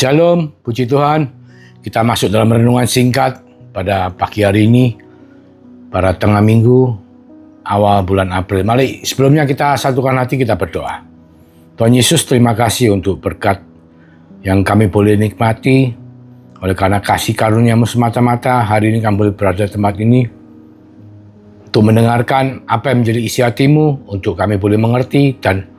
Shalom, puji Tuhan. Kita masuk dalam renungan singkat pada pagi hari ini, pada tengah minggu, awal bulan April. Mari sebelumnya kita satukan hati, kita berdoa. Tuhan Yesus, terima kasih untuk berkat yang kami boleh nikmati. Oleh karena kasih karunia-Mu semata-mata, hari ini kami boleh berada di tempat ini untuk mendengarkan apa yang menjadi isi hati-Mu, untuk kami boleh mengerti dan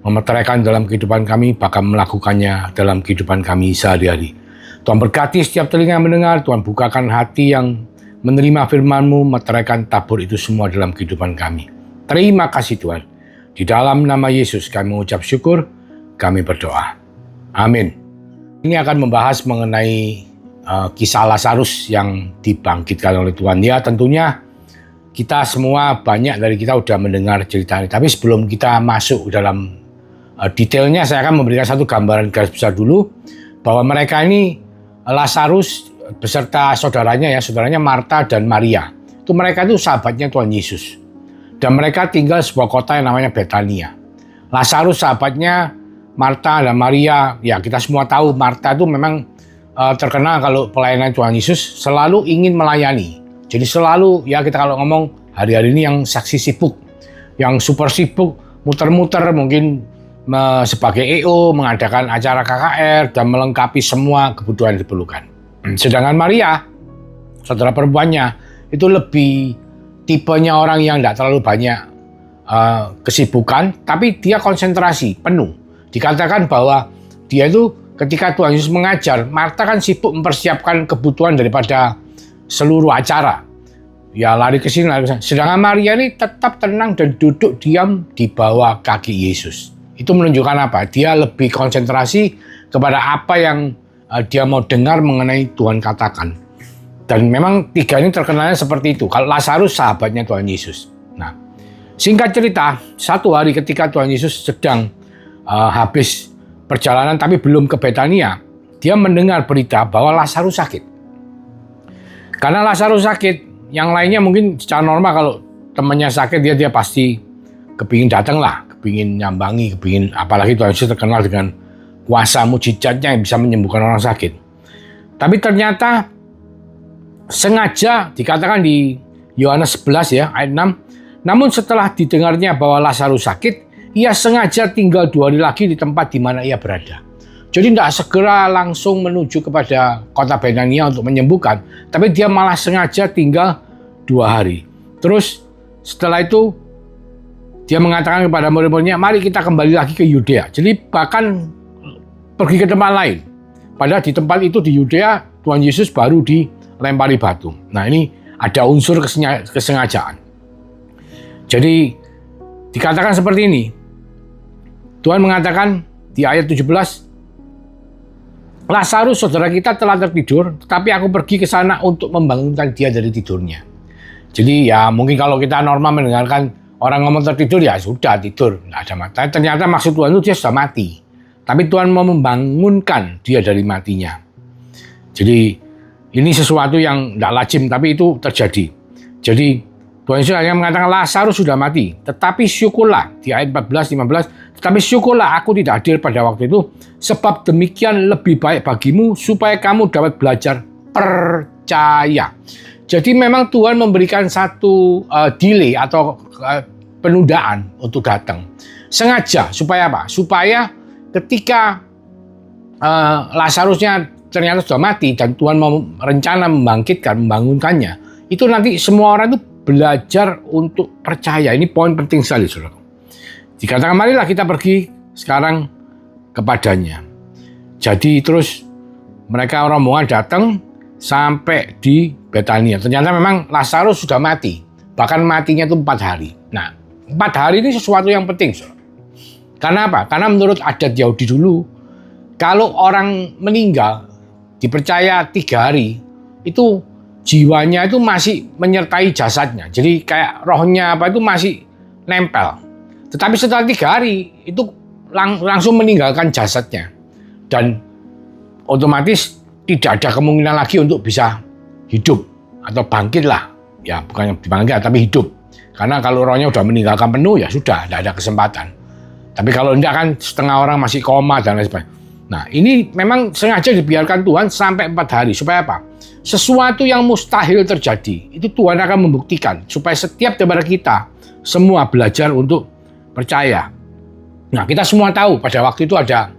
memeteraikan dalam kehidupan kami, bahkan melakukannya dalam kehidupan kami sehari-hari. Tuhan berkati setiap telinga yang mendengar, Tuhan bukakan hati yang menerima firman-Mu, meteraikan tabur itu semua dalam kehidupan kami. Terima kasih Tuhan. Di dalam nama Yesus kami mengucap syukur, kami berdoa. Amin. Ini akan membahas mengenai kisah Lazarus yang dibangkitkan oleh Tuhan. Ya, tentunya kita semua, banyak dari kita sudah mendengar cerita ini. Tapi sebelum kita masuk dalam detailnya, saya akan memberikan satu gambaran garis besar dulu bahwa mereka ini, Lazarus beserta saudaranya Marta dan Maria. Mereka itu sahabatnya Tuhan Yesus. Dan mereka tinggal di sebuah kota yang namanya Betania. Lazarus sahabatnya Marta dan Maria. Ya, kita semua tahu Marta itu memang terkenal kalau pelayanan Tuhan Yesus selalu ingin melayani. Jadi selalu, ya kita kalau ngomong hari-hari ini yang saksi sibuk, yang super sibuk, muter-muter mungkin sebagai EO, mengadakan acara KKR, dan melengkapi semua kebutuhan yang diperlukan. Sedangkan Maria, saudara perempuannya, itu lebih tipenya orang yang tidak terlalu banyak kesibukan, tapi dia konsentrasi penuh. Dikatakan bahwa dia itu ketika Tuhan Yesus mengajar, Marta kan sibuk mempersiapkan kebutuhan daripada seluruh acara. Ya lari ke sini, lari ke sana. Sedangkan Maria ini tetap tenang dan duduk diam di bawah kaki Yesus. Itu menunjukkan apa? Dia lebih konsentrasi kepada apa yang dia mau dengar mengenai Tuhan katakan. Dan memang tiga ini terkenalnya seperti itu. Kalau Lazarus sahabatnya Tuhan Yesus. Nah, singkat cerita, satu hari ketika Tuhan Yesus sedang habis perjalanan tapi belum ke Betania, dia mendengar berita bahwa Lazarus sakit. Karena Lazarus sakit, yang lainnya mungkin secara normal kalau temannya sakit dia pasti kepingin datang lah, kepingin nyambangi, apalagi Tuhan Yesus terkenal dengan kuasa mujizatnya yang bisa menyembuhkan orang sakit. Tapi ternyata sengaja dikatakan di Yohanes 11 ya ayat 6, namun setelah didengarnya bahwa Lazarus sakit, ia sengaja tinggal 2 hari lagi di tempat di mana ia berada. Jadi tidak segera langsung menuju kepada kota Betania untuk menyembuhkan, tapi dia malah sengaja tinggal 2 hari. Terus setelah itu dia mengatakan kepada murid-muridnya, mari kita kembali lagi ke Yudea. Jadi bahkan pergi ke tempat lain. Padahal di tempat itu di Yudea, Tuhan Yesus baru dilempari batu. Nah ini ada unsur kesengajaan. Jadi dikatakan seperti ini. Tuhan mengatakan di ayat 17, Lazarus saudara kita telah tertidur, tetapi aku pergi ke sana untuk membangunkan dia dari tidurnya. Jadi ya mungkin kalau kita normal mendengarkan orang ngomong tertidur, ya sudah tidur, tidak ada mati. Ternyata maksud Tuhan itu dia sudah mati. Tapi Tuhan mau membangunkan dia dari matinya. Jadi ini sesuatu yang tidak lazim, tapi itu terjadi. Jadi Tuhan Yesus hanya mengatakan Lazarus sudah mati. Tetapi syukurlah, di ayat 14-15, tetapi syukurlah aku tidak hadir pada waktu itu, sebab demikian lebih baik bagimu, supaya kamu dapat belajar percaya. Jadi memang Tuhan memberikan satu delay atau penundaan untuk datang. Sengaja, supaya apa? Supaya ketika Lazarusnya ternyata sudah mati dan Tuhan mau rencana membangunkannya, itu nanti semua orang itu belajar untuk percaya. Ini poin penting sekali, saudara. Dikatakan marilah kita pergi sekarang kepadanya. Jadi terus mereka rombongan datang sampai di Betania. Ternyata memang Lazarus sudah mati. Bahkan matinya itu 4 hari. Nah, 4 hari ini sesuatu yang penting, saudara. Karena apa? Karena menurut adat Yahudi dulu, kalau orang meninggal dipercaya 3 hari, itu jiwanya itu masih menyertai jasadnya. Jadi kayak rohnya itu masih nempel. Tetapi setelah 3 hari itu langsung meninggalkan jasadnya. Dan otomatis tidak ada kemungkinan lagi untuk bisa hidup atau bangkit lah. Ya bukannya dibangkitkan tapi hidup. Karena kalau rohnya sudah meninggalkan penuh, ya sudah, tidak ada kesempatan. Tapi kalau tidak kan setengah orang masih koma dan lain sebagainya. Nah, ini memang sengaja dibiarkan Tuhan sampai 4 hari. Supaya apa? Sesuatu yang mustahil terjadi, itu Tuhan akan membuktikan. Supaya setiap daripada kita, semua belajar untuk percaya. Nah, kita semua tahu pada waktu itu ada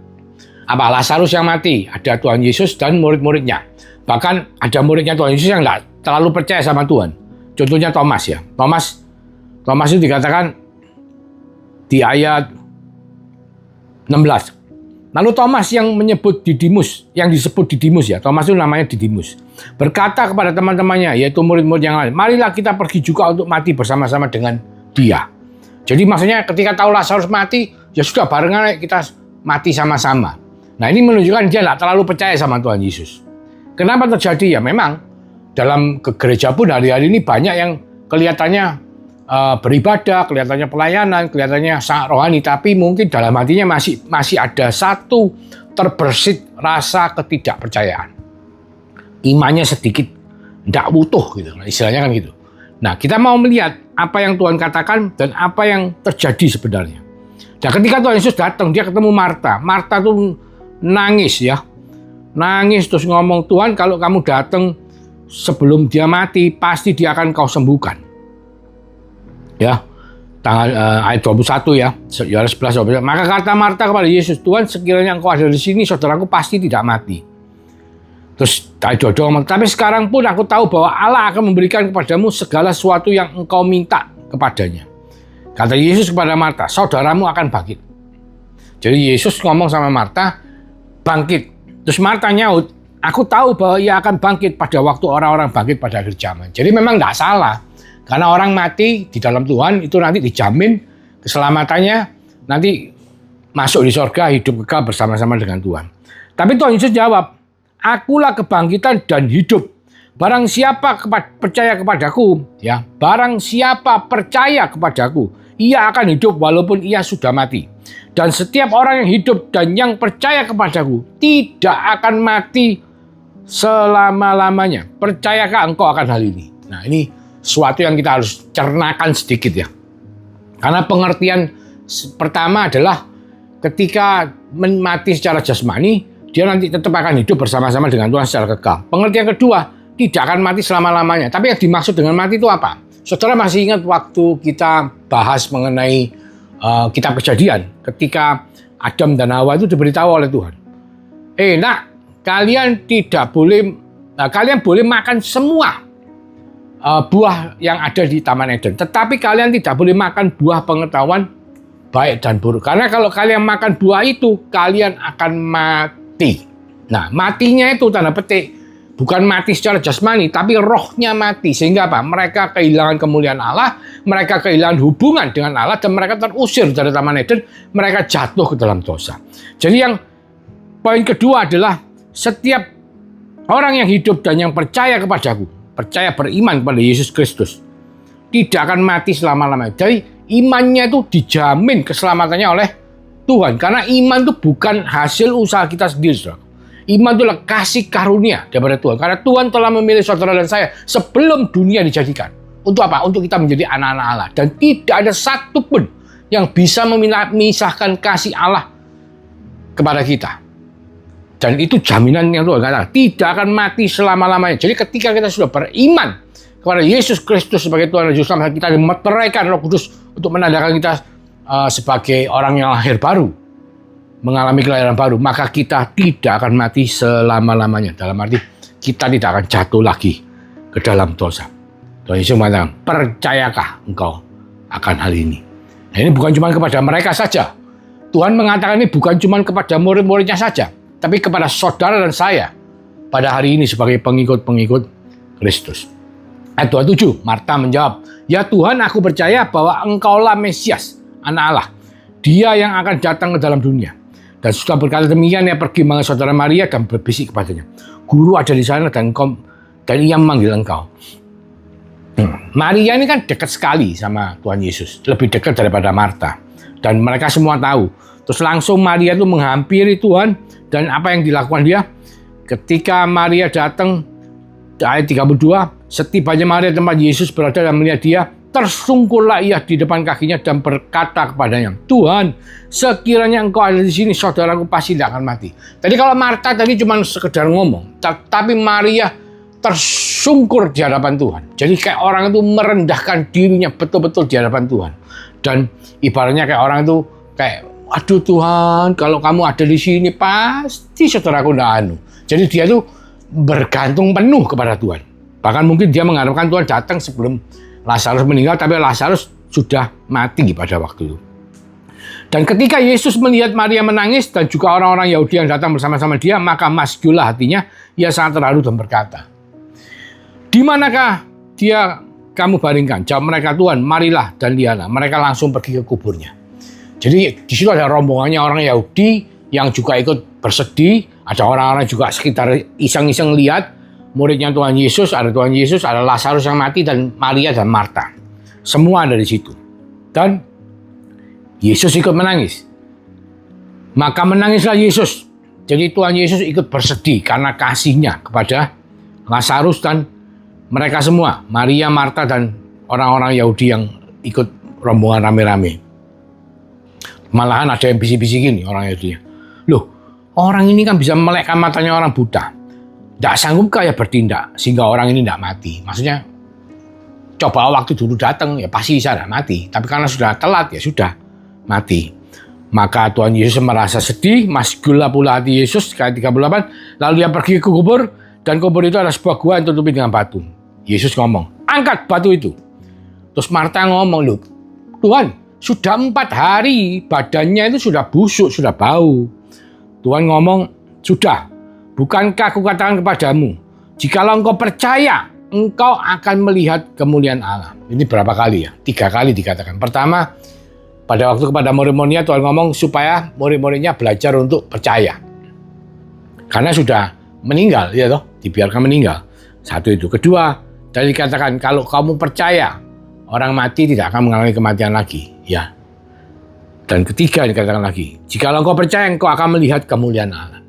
Lazarus yang mati, ada Tuhan Yesus dan murid-muridnya. Bahkan ada muridnya Tuhan Yesus yang tidak terlalu percaya sama Tuhan. Contohnya Thomas ya. Thomas itu dikatakan di ayat 16. Lalu Thomas yang disebut Didimus ya. Thomas itu namanya Didimus. Berkata kepada teman-temannya, yaitu murid-murid yang lain, marilah kita pergi juga untuk mati bersama-sama dengan dia. Jadi maksudnya ketika tahu Lazarus mati, ya sudah barengan kita mati sama-sama. Nah, ini menunjukkan dia tidak terlalu percaya sama Tuhan Yesus. Kenapa terjadi? Ya memang dalam gereja pun hari-hari ini banyak yang kelihatannya beribadah, kelihatannya pelayanan, kelihatannya sangat rohani, tapi mungkin dalam hatinya masih ada satu terbersit rasa ketidakpercayaan. Imannya sedikit tidak utuh gitu, istilahnya kan gitu. Nah, kita mau melihat apa yang Tuhan katakan dan apa yang terjadi sebenarnya. Dan ketika Tuhan Yesus datang, dia ketemu Marta. Marta tuh nangis ya. Nangis terus ngomong, Tuhan kalau kamu datang sebelum dia mati, pasti dia akan kau sembuhkan. Ya, ayat 21 ya, Yohanes 11. Maka kata Marta kepada Yesus, Tuhan sekiranya engkau ada di sini, saudaraku pasti tidak mati. Terus ayat 22, tapi sekarang pun aku tahu bahwa Allah akan memberikan kepadamu segala sesuatu yang engkau minta kepadanya. Kata Yesus kepada Marta, saudaramu akan bangkit. Jadi Yesus ngomong sama Marta, bangkit. Terus Marta nyaut, aku tahu bahwa ia akan bangkit pada waktu orang-orang bangkit pada akhir zaman. Jadi memang tidak salah. Karena orang mati di dalam Tuhan itu nanti dijamin keselamatannya, nanti masuk di sorga, hidup kekal bersama-sama dengan Tuhan. Tapi Tuhan Yesus jawab, akulah kebangkitan dan hidup. Barang siapa percaya kepadaku, ya, barang siapa percaya kepadaku, ia akan hidup walaupun ia sudah mati. Dan setiap orang yang hidup dan yang percaya kepadaku tidak akan mati selama-lamanya. Percayakah engkau akan hal ini? Nah, ini sesuatu yang kita harus cernakan sedikit ya. Karena pengertian pertama adalah ketika mati secara jasmani, dia nanti tetap akan hidup bersama-sama dengan Tuhan secara kekal. Pengertian kedua, tidak akan mati selama-lamanya. Tapi yang dimaksud dengan mati itu apa? Saudara masih ingat waktu kita bahas mengenai kitab Kejadian, ketika Adam dan Hawa itu diberitahu oleh Tuhan. Nak, kalian boleh makan semua buah yang ada di Taman Eden. Tetapi kalian tidak boleh makan buah pengetahuan baik dan buruk. Karena kalau kalian makan buah itu, kalian akan mati. Nah, matinya itu tanda petik. Bukan mati secara jasmani, tapi rohnya mati. Sehingga apa? Mereka kehilangan kemuliaan Allah, mereka kehilangan hubungan dengan Allah, dan mereka terusir dari Taman Eden, mereka jatuh ke dalam dosa. Jadi yang poin kedua adalah setiap orang yang hidup dan yang percaya kepadaku, percaya beriman kepada Yesus Kristus, tidak akan mati selama-lamanya. Jadi imannya itu dijamin keselamatannya oleh Tuhan. Karena iman itu bukan hasil usaha kita sendiri, saudara. Iman itu adalah kasih karunia daripada Tuhan. Karena Tuhan telah memilih saudara dan saya sebelum dunia dijadikan. Untuk apa? Untuk kita menjadi anak-anak Allah. Dan tidak ada satupun yang bisa memisahkan kasih Allah kepada kita. Dan itu jaminan yang Tuhan katakan. Tidak akan mati selama-lamanya. Jadi ketika kita sudah beriman kepada Yesus Kristus sebagai Tuhan dan Juru Selamat, kita dimeteraikan Roh Kudus untuk menandakan kita sebagai orang yang lahir baru, mengalami kelahiran baru, maka kita tidak akan mati selama-lamanya. Dalam arti kita tidak akan jatuh lagi ke dalam dosa. Tuhan Yesus mengatakan, percayakah engkau akan hal ini? Nah, ini bukan cuma kepada mereka saja. Tuhan mengatakan ini bukan cuma kepada murid-muridnya saja, tapi kepada saudara dan saya pada hari ini sebagai pengikut-pengikut Kristus. Ayat 27, Marta menjawab, ya Tuhan, aku percaya bahwa engkaulah Mesias, anak Allah, dia yang akan datang ke dalam dunia. Dan sudah berkata demikian, ia pergi memanggil saudara Maria dan berbisik kepadanya, Guru ada di sana dan ia memanggil engkau. Maria ini kan dekat sekali sama Tuhan Yesus, lebih dekat daripada Marta. Dan mereka semua tahu. Terus langsung Maria itu menghampiri Tuhan, dan apa yang dilakukan dia? Ketika Maria datang, ayat 32, setibanya Maria tempat Yesus berada dan melihat dia, tersungkurlah ia di depan kakinya dan berkata kepadanya, Tuhan, sekiranya engkau ada di sini, saudaraku pasti tidak akan mati. Tadi kalau Marta tadi cuma sekedar ngomong, tapi Maria tersungkur di hadapan Tuhan. Jadi kayak orang itu merendahkan dirinya betul-betul di hadapan Tuhan. Dan ibaratnya kayak orang itu kayak, aduh Tuhan, kalau kamu ada di sini pasti saudaraku tidak anu. Jadi dia itu bergantung penuh kepada Tuhan. Bahkan mungkin dia mengharapkan Tuhan datang sebelum Lazarus meninggal, tapi Lazarus sudah mati pada waktu itu. Dan ketika Yesus melihat Maria menangis dan juga orang-orang Yahudi yang datang bersama-sama dia, maka masjullah hatinya, ia sangat terharu dan berkata, di manakah dia kamu baringkan? Jawab mereka, Tuhan, marilah dan lihatlah. Mereka langsung pergi ke kuburnya. Jadi di situ ada rombongannya orang Yahudi yang juga ikut bersedih, ada orang-orang juga sekitar iseng-iseng lihat. Muridnya Tuhan Yesus, ada Tuhan Yesus, ada Lazarus yang mati, dan Maria dan Marta. Semua ada di situ. Dan Yesus ikut menangis. Maka menangislah Yesus. Jadi Tuhan Yesus ikut bersedih karena kasihnya kepada Lazarus dan mereka semua. Maria, Marta, dan orang-orang Yahudi yang ikut rombongan rame-rame. Malahan ada yang bisik-bisik gini orang Yahudi. Loh, orang ini kan bisa melekkan matanya orang buta. Tidak sanggupkah ya bertindak sehingga orang ini tidak mati? Maksudnya coba waktu dulu datang ya pasti bisa tidak mati. Tapi karena sudah telat ya sudah mati. Maka Tuhan Yesus merasa sedih, masjullah pula hati Yesus, ayat 38. Lalu dia pergi ke kubur, dan kubur itu adalah sebuah gua yang tertutupi dengan batu. Yesus ngomong, angkat batu itu. Terus Marta ngomong, loh Tuhan, sudah 4 hari badannya itu sudah busuk, sudah bau. Tuhan ngomong, sudah. Bukankah aku katakan kepadamu, jikalau engkau percaya, engkau akan melihat kemuliaan Allah. Ini berapa kali ya? 3 kali dikatakan. Pertama, pada waktu kepada murid-muridnya Tuhan ngomong supaya murid-muridnya belajar untuk percaya. Karena sudah meninggal, ya toh, dibiarkan meninggal. Satu itu. Kedua, tadi dikatakan kalau kamu percaya, orang mati tidak akan mengalami kematian lagi. Ya. Dan ketiga dikatakan lagi, jikalau engkau percaya, engkau akan melihat kemuliaan Allah.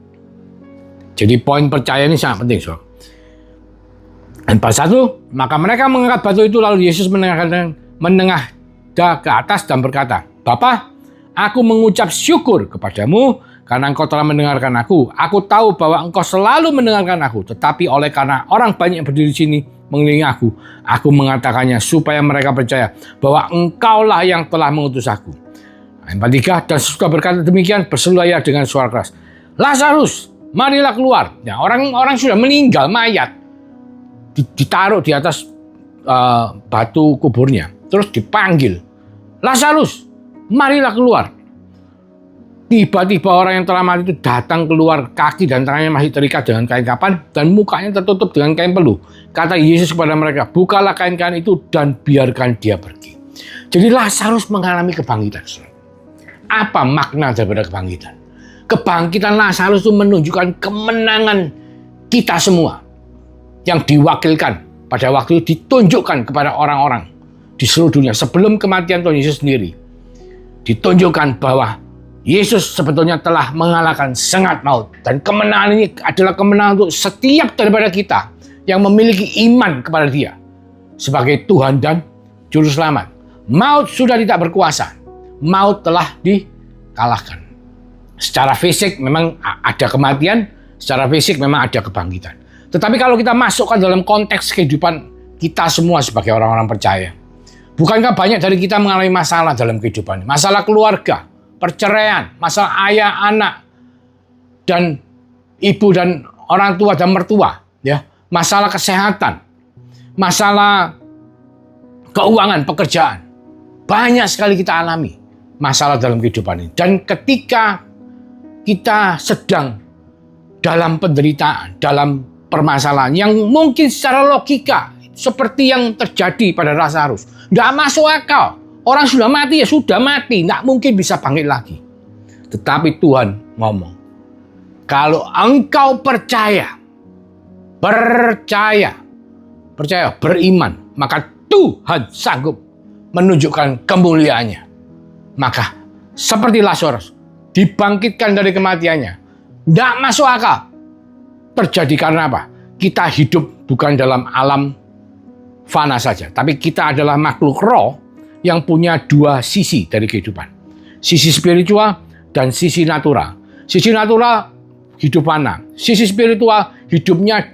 Jadi poin percaya ini sangat penting, saudara. Dan pas 1, maka mereka mengangkat batu itu, lalu Yesus menengadah ke atas dan berkata, Bapa, aku mengucap syukur kepadamu karena engkau telah mendengarkan aku. Aku tahu bahwa engkau selalu mendengarkan aku, tetapi oleh karena orang banyak yang berdiri di sini mengelilingi aku mengatakannya supaya mereka percaya bahwa engkaulah yang telah mengutus aku. Ayat 43, dan sesudah berkata demikian, berserulah ia dengan suara keras, Lazarus, marilah keluar. Ya, orang sudah meninggal, mayat ditaruh di atas batu kuburnya, terus dipanggil, Lazarus, marilah keluar. Tiba-tiba orang yang telah mati itu datang keluar, kaki dan tangannya masih terikat dengan kain kapan dan mukanya tertutup dengan kain peluh. Kata Yesus kepada mereka, bukalah kain-kain itu dan biarkan dia pergi. Jadi Lazarus mengalami kebangkitan. Apa makna daripada kebangkitan? Kebangkitan Lazarus itu menunjukkan kemenangan kita semua yang diwakilkan pada waktu itu ditunjukkan kepada orang-orang di seluruh dunia sebelum kematian Tuhan Yesus sendiri. Ditunjukkan bahwa Yesus sebetulnya telah mengalahkan sengat maut, dan kemenangan ini adalah kemenangan untuk setiap daripada kita yang memiliki iman kepada Dia sebagai Tuhan dan Juru Selamat. Maut sudah tidak berkuasa. Maut telah dikalahkan. Secara fisik memang ada kematian, secara fisik memang ada kebangkitan. Tetapi kalau kita masukkan dalam konteks kehidupan kita semua sebagai orang-orang percaya, bukankah banyak dari kita mengalami masalah dalam kehidupan? Masalah keluarga, perceraian, masalah ayah, anak, dan ibu dan orang tua dan mertua, ya, masalah kesehatan, masalah keuangan, pekerjaan. Banyak sekali kita alami masalah dalam kehidupan ini. Dan ketika kita sedang dalam penderitaan, dalam permasalahan yang mungkin secara logika seperti yang terjadi pada Lazarus, tidak masuk akal. Orang sudah mati ya sudah mati, tidak mungkin bisa bangkit lagi. Tetapi Tuhan ngomong, kalau engkau percaya, beriman, maka Tuhan sanggup menunjukkan kemuliaannya. Maka seperti Lazarus dibangkitkan dari kematiannya, tidak masuk akal. Terjadi karena apa? Kita hidup bukan dalam alam fana saja. Tapi kita adalah makhluk roh yang punya dua sisi dari kehidupan. Sisi spiritual dan sisi natural. Sisi natural hidup fana. Sisi spiritual hidupnya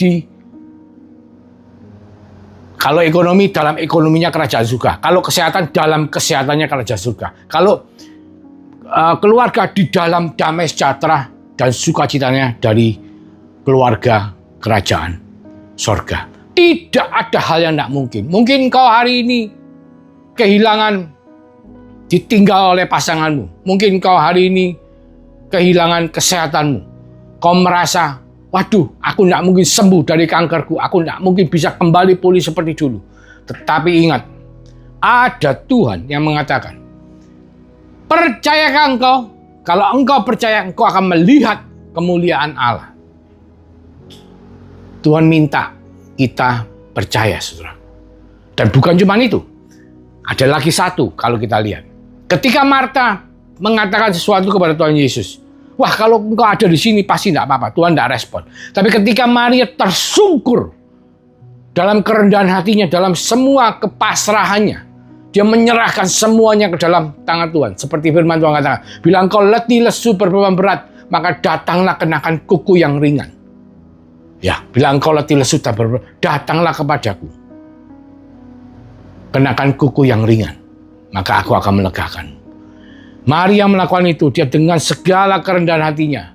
kalau ekonomi, dalam ekonominya kerajaan surga. Kalau kesehatan, dalam kesehatannya kerajaan surga. Kalau keluarga, di dalam damai sejahtera dan sukacitanya dari keluarga kerajaan surga. Tidak ada hal yang tidak mungkin. Mungkin kau hari ini kehilangan, ditinggal oleh pasanganmu. Mungkin kau hari ini kehilangan kesehatanmu. Kau merasa, waduh, aku tidak mungkin sembuh dari kankerku. Aku tidak mungkin bisa kembali pulih seperti dulu. Tetapi ingat, ada Tuhan yang mengatakan, percayakah engkau? Kalau engkau percaya, engkau akan melihat kemuliaan Allah. Tuhan minta kita percaya, saudara. Dan bukan cuma itu. Ada lagi satu kalau kita lihat. Ketika Marta mengatakan sesuatu kepada Tuhan Yesus, wah, kalau engkau ada di sini pasti tidak apa-apa. Tuhan tidak respon. Tapi ketika Maria tersungkur dalam kerendahan hatinya, dalam semua kepasrahannya, dia menyerahkan semuanya ke dalam tangan Tuhan. Seperti firman Tuhan katakan, bila engkau letih, lesu, berbeban berat, maka datanglah kenakan kuku yang ringan. Ya, bila engkau letih, lesu, dan berbeban, datanglah kepadaku. Kenakan kuku yang ringan, maka aku akan melegakan. Maria melakukan itu, dia dengan segala kerendahan hatinya.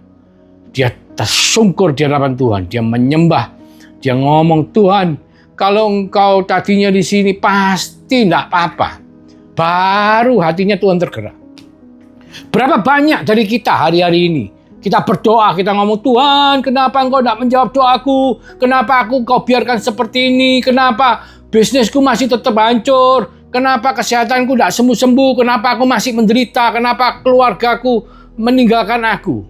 Dia tersungkur di hadapan Tuhan, dia menyembah, dia ngomong, Tuhan, kalau engkau tadinya di sini pasti tidak apa-apa. Baru hatinya Tuhan tergerak. Berapa banyak dari kita hari-hari ini, kita berdoa, kita ngomong, Tuhan, kenapa engkau tidak menjawab doaku? Kenapa kau biarkan seperti ini? Kenapa bisnisku masih tetap hancur? Kenapa kesehatanku tidak sembuh-sembuh? Kenapa aku masih menderita? Kenapa keluargaku meninggalkan aku?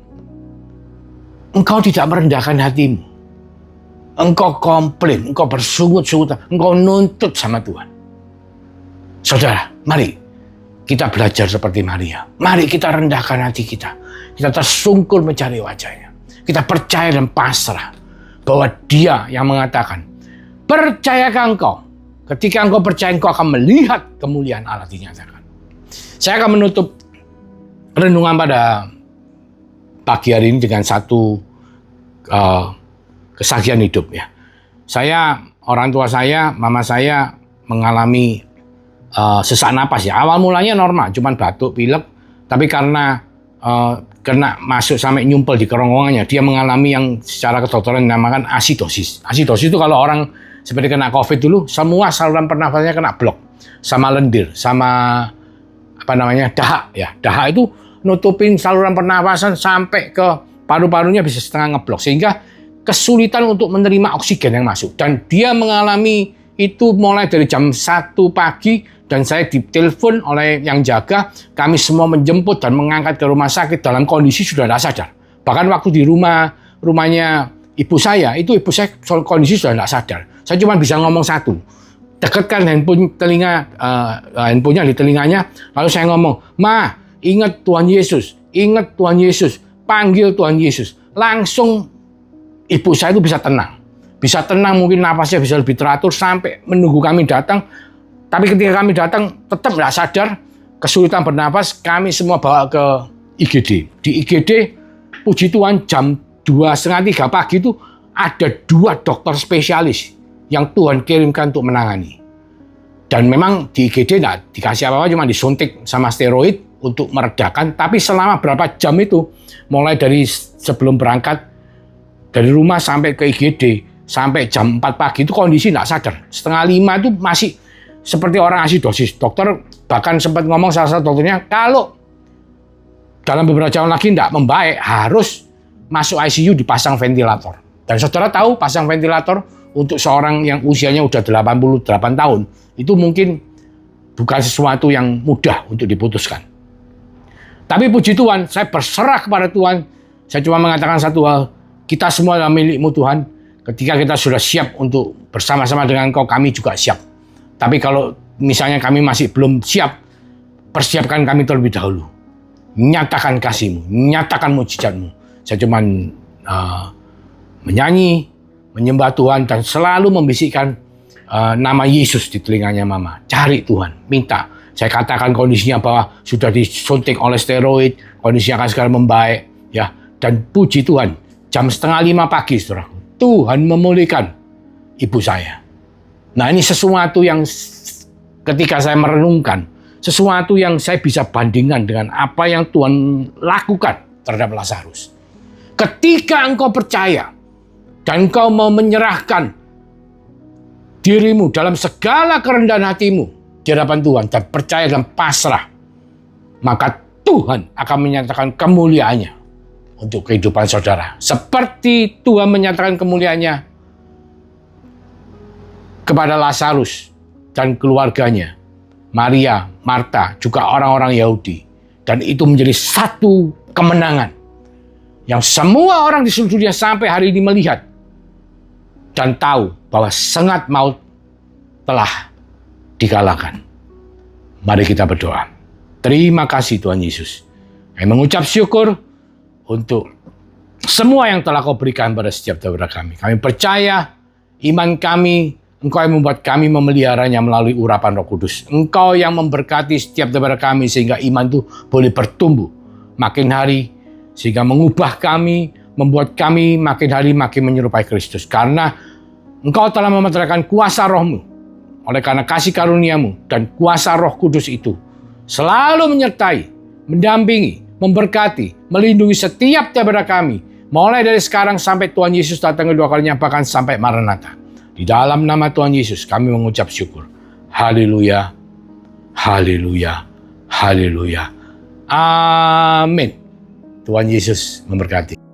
Engkau tidak merendahkan hatimu. Engkau komplain, engkau bersungut-sungut, engkau nuntut sama Tuhan. Saudara, mari kita belajar seperti Maria. Mari kita rendahkan hati kita. Kita tersungkur mencari wajahnya. Kita percaya dan pasrah bahwa Dia yang mengatakan, percayakah engkau? Ketika engkau percaya, engkau akan melihat kemuliaan Allah dinyatakan. Saya akan menutup renungan pada pagi hari ini dengan satu kesaksian hidup ya. Orang tua saya, mama saya mengalami sesak napas ya. Awal mulanya normal, cuman batuk, pilek. Tapi karena kena masuk sampai nyumpel di kerongkongannya, dia mengalami yang secara kedokteran dinamakan asidosis. Asidosis itu kalau orang seperti kena COVID dulu, semua saluran pernafasannya kena blok, sama lendir, sama dahak ya. Dahak itu nutupin saluran pernafasan sampai ke paru-parunya bisa setengah ngeblok, sehingga kesulitan untuk menerima oksigen yang masuk. Dan dia mengalami itu mulai dari jam 1 pagi, dan saya ditelepon oleh yang jaga, kami semua menjemput dan mengangkat ke rumah sakit dalam kondisi sudah tidak sadar. Bahkan waktu di rumahnya ibu saya, itu ibu saya kondisi sudah tidak sadar. Saya cuma bisa ngomong satu, dekatkan handphonenya di telinganya, lalu saya ngomong, Ma, ingat Tuhan Yesus, panggil Tuhan Yesus. Langsung ibu saya itu bisa tenang, mungkin napasnya bisa lebih teratur sampai menunggu kami datang. Tapi ketika kami datang tetap tidak sadar, kesulitan bernapas, kami semua bawa ke IGD. Di IGD, puji Tuhan jam 2:30, 3 pagi itu ada 2 dokter spesialis yang Tuhan kirimkan untuk menangani. Dan memang di IGD tidak dikasih apa-apa, cuma disuntik sama steroid untuk meredakan. Tapi selama berapa jam itu, mulai dari sebelum berangkat dari rumah sampai ke IGD, sampai jam 4 pagi itu kondisi tidak sadar. 4:30 itu masih seperti orang asidosis. Dokter bahkan sempat ngomong, salah satu dokternya, kalau dalam beberapa jam lagi tidak membaik, harus masuk ICU dipasang ventilator. Dan saudara tahu, pasang ventilator untuk seorang yang usianya udah 88 tahun, itu mungkin bukan sesuatu yang mudah untuk diputuskan. Tapi puji Tuhan, saya berserah kepada Tuhan. Saya cuma mengatakan satu hal, kita semua adalah milik-Mu Tuhan. Ketika kita sudah siap untuk bersama-sama dengan Engkau, kami juga siap. Tapi kalau misalnya kami masih belum siap, persiapkan kami terlebih dahulu. Nyatakan kasih-Mu, nyatakan mujizat-Mu. Saya cuma menyanyi, menyembah Tuhan, dan selalu membisikkan nama Yesus di telinganya mama. Cari Tuhan, minta. Saya katakan kondisinya bahwa sudah disuntik oleh steroid, kondisinya akan segera membaik, ya. Dan puji Tuhan, jam 4:30 pagi, saudaraku, Tuhan memulihkan ibu saya. Nah, ini sesuatu yang ketika saya merenungkan, sesuatu yang saya bisa bandingkan dengan apa yang Tuhan lakukan terhadap Lazarus. Ketika engkau percaya dan engkau mau menyerahkan dirimu dalam segala kerendahan hatimu di hadapan Tuhan dan percaya dan pasrah, maka Tuhan akan menyatakan kemuliaannya untuk kehidupan saudara. Seperti Tuhan menyatakan kemuliaannya kepada Lazarus dan keluarganya, Maria, Marta, juga orang-orang Yahudi. Dan itu menjadi satu kemenangan yang semua orang di seluruh dunia sampai hari ini melihat dan tahu bahwa sengat maut telah dikalahkan. Mari kita berdoa. Terima kasih Tuhan Yesus. Kami mengucap syukur untuk semua yang telah Kau berikan pada setiap saudara kami. Kami percaya iman kami, Engkau yang membuat kami memeliharanya melalui urapan Roh Kudus. Engkau yang memberkati setiap saudara kami sehingga iman itu boleh bertumbuh makin hari, sehingga mengubah kami, membuat kami makin hari makin menyerupai Kristus. Karena Engkau telah memeteraikan kuasa Roh-Mu. Oleh karena kasih karunia-Mu dan kuasa Roh Kudus itu selalu menyertai, mendampingi, memberkati, melindungi setiap saudara kami. Mulai dari sekarang sampai Tuhan Yesus datang kedua kalinya, bahkan sampai Maranatha. Di dalam nama Tuhan Yesus kami mengucap syukur. Haleluya, haleluya, haleluya. Amin. Tuhan Yesus memberkati.